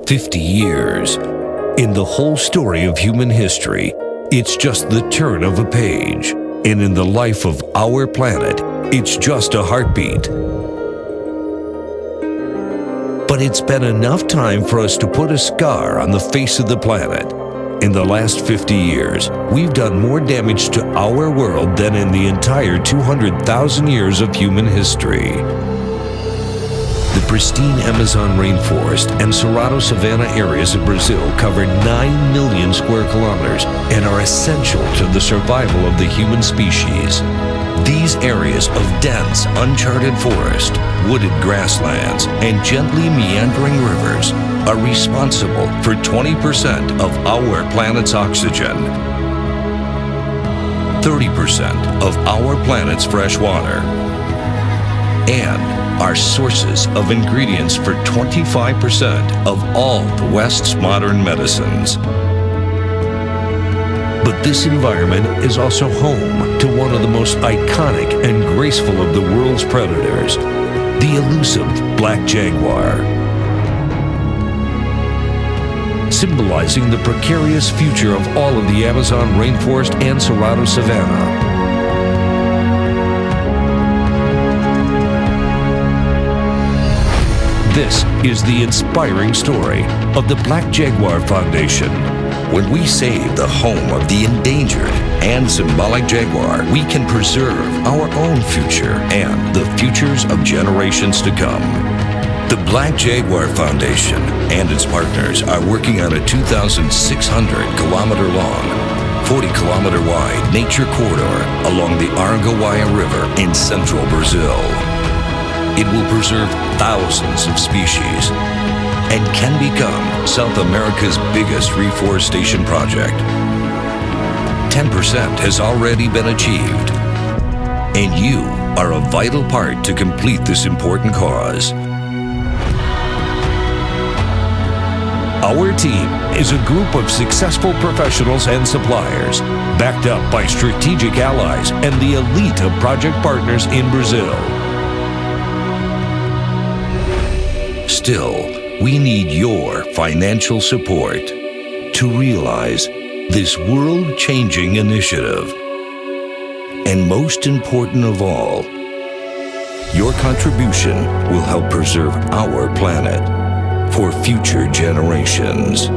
50 years. In the whole story of human history, it's just the turn of a page. And in the life of our planet, it's just a heartbeat. But it's been enough time for us to put a scar on the face of the planet. In the last 50 years, we've done more damage to our world than in the entire 200,000 years of human history. The pristine Amazon rainforest and Cerrado savanna areas of Brazil cover 9 million square kilometers and are essential to the survival of the human species. These areas of dense, uncharted forest, wooded grasslands, and gently meandering rivers are responsible for 20% of our planet's oxygen, 30% of our planet's fresh water, and are sources of ingredients for 25% of all the West's modern medicines. But this environment is also home to one of the most iconic and graceful of the world's predators, the elusive black jaguar. Symbolizing the precarious future of all of the Amazon rainforest and Cerrado savanna. This is the inspiring story of the Black Jaguar Foundation. When we save the home of the endangered and symbolic jaguar, we can preserve our own future and the futures of generations to come. The Black Jaguar Foundation and its partners are working on a 2,600-kilometer long, 40-kilometer wide nature corridor along the Araguaia River in central Brazil. It will preserve thousands of species and can become South America's biggest reforestation project. 10% has already been achieved, and you are a vital part to complete this important cause. Our team is a group of successful professionals and suppliers, backed up by strategic allies and the elite of project partners in Brazil. Still, we need your financial support to realize this world-changing initiative. And most important of all, your contribution will help preserve our planet for future generations.